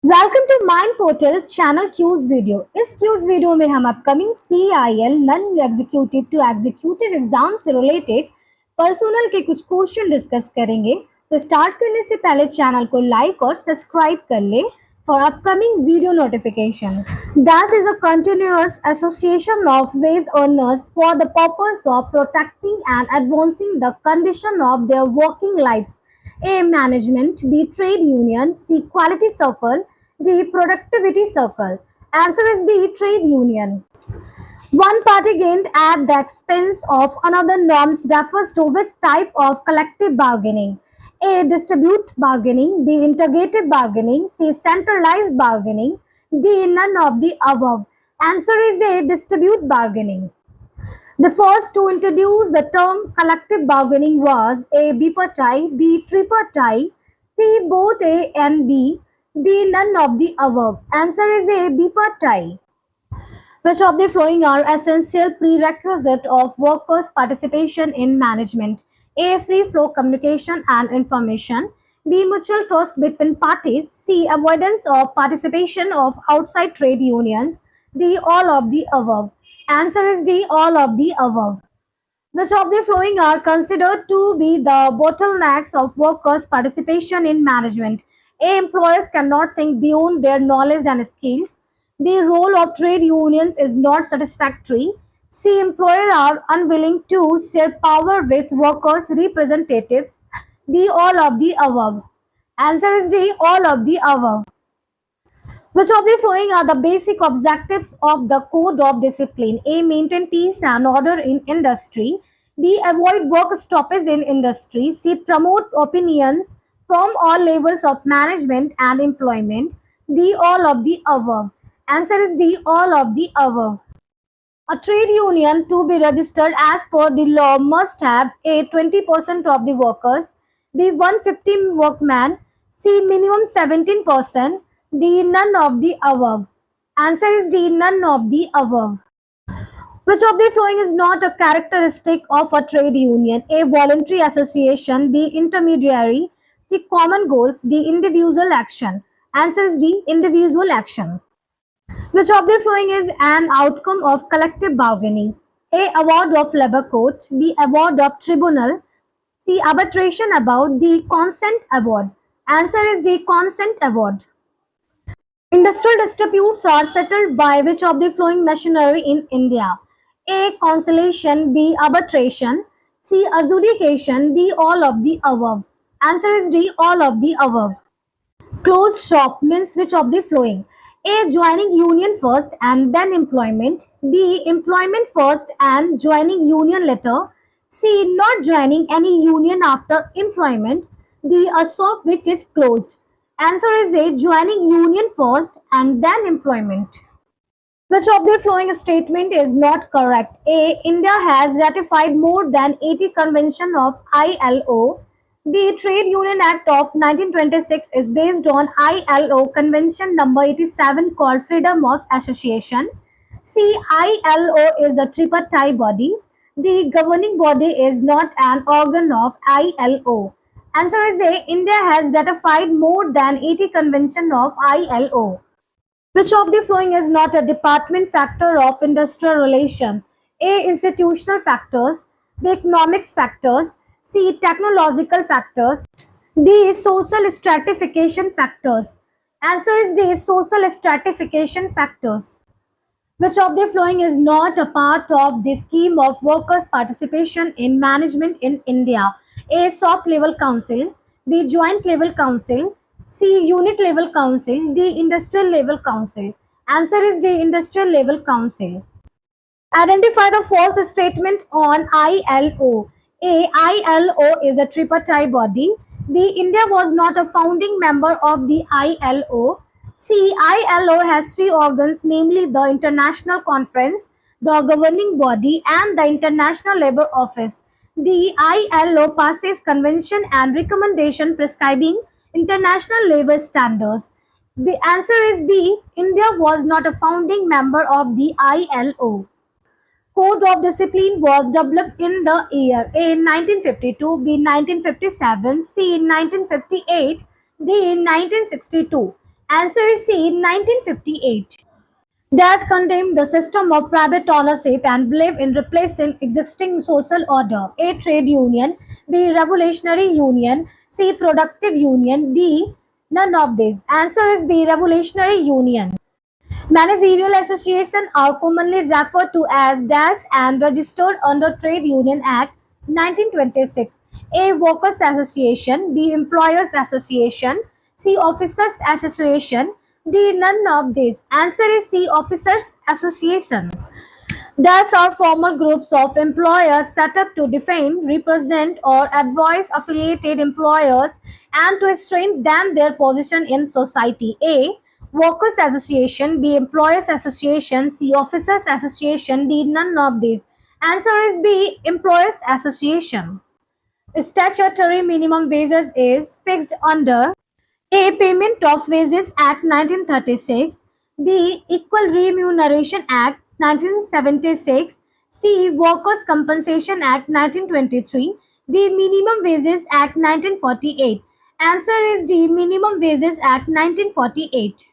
Welcome to mind portal channel quiz video. इस quiz video में हम upcoming CIL non executive to executive exam से related personal के कुछ क्वेश्चन डिस्कस करेंगे। तो स्टार्ट करने से पहले चैनल को लाइक और सब्सक्राइब कर ले for upcoming video notification. DAS is a continuous association of wage earners for the purpose of protecting and advancing the condition of their working lives. A, management. B, trade union. C, quality circle. D, productivity circle. Answer is B, trade union. One party gained at the expense of another norms refers to which type of collective bargaining? A, distribute bargaining. B, integrated bargaining. C, centralized bargaining. D, none of the above. Answer is A, distribute bargaining. The first to introduce the term collective bargaining was A, bipartite, B, tripartite, C, both A and B, D, none of the above. Answer is A, bipartite. Which of the following are essential prerequisite of workers' participation in management? A, free flow communication and information. B, mutual trust between parties. C, avoidance of participation of outside trade unions. D, all of the above. Answer is D, all of the above. Which of the following are considered to be the bottlenecks of workers' participation in management? A, employers cannot think beyond their knowledge and skills. B, role of trade unions is not satisfactory. C, employers are unwilling to share power with workers' representatives. D, all of the above. Answer is D, all of the above. Which of the following are the basic objectives of the Code of Discipline? A, maintain peace and order in industry. B, avoid work stoppage in industry. C, promote opinions from all levels of management and employment. D, all of the above. Answer is D, all of the above. A trade union to be registered as per the law must have A, 20% of the workers, B, 150 workmen, C, minimum 17%, D, none of the above. Answer is D, none of the above. Which of the following is not a characteristic of a trade union? A, voluntary association. B, intermediary. C, common goals. D, individual action. Answer is D, individual action. Which of the following is an outcome of collective bargaining? A, award of labor court. B, award of tribunal. C, arbitration about. D, consent award. Answer is D, consent award. Industrial disputes are settled by which of the following machinery in India? A, conciliation. B, arbitration. C, adjudication. D, all of the above. Answer is D, all of the above. Closed shop means which of the following? A, joining union first and then employment. B, employment first and joining union later. C, not joining any union after employment. D, a shop which is closed. Answer is A, joining union first and then employment. Which of the following statement is not correct? A, India has ratified more than 80 convention of ILO. The Trade Union Act of 1926 is based on ILO Convention number 87 called Freedom of Association. C, ILO is a tripartite body. The governing body is not an organ of ILO. Answer is A, India has ratified more than 80 convention of ILO. Which of the following is not a department factor of industrial relation? A, institutional factors. B, economics factors. C, technological factors. D, social stratification factors. Answer is D, social stratification factors. Which of the following is not a part of the scheme of workers' participation in management in India? A, shop level council. B, joint level council. C, unit level council. D, industrial level council. Answer is D, industrial level council. Identify the false statement on ILO. A, ILO is a tripartite body. B, India was not a founding member of the ILO. C, ILO has three organs, namely the International Conference, the governing body, and the International Labour Office. The ILO passes convention and recommendation prescribing international labour standards. The answer is B, India was not a founding member of the ILO. Code of Discipline was developed in the year A, 1952, B, 1957, C, 1958, D, 1962. Answer is C. 1958. Does condemn the system of private ownership and believe in replacing existing social order. A. Trade union. B. Revolutionary union. C. Productive union. D. None of these. Answer is B. Revolutionary union. Managerial associations are commonly referred to as DAS and registered under Trade Union Act 1926. A. Workers Association. B. Employers Association. C. Officers Association. D. None of these. Answer is C. Officers Association. Thus are formal groups of employers set up to defend, represent, or advise affiliated employers and to strengthen their position in society. A. Workers' Association. B. Employers' Association. C. Officers' Association. D. None of these. Answer is B. Employers' Association. Statutory minimum wages is fixed under A. Payment of Wages Act 1936. B. Equal Remuneration Act 1976. C. Workers' Compensation Act 1923. D. Minimum Wages Act 1948. Answer is D. Minimum Wages Act 1948.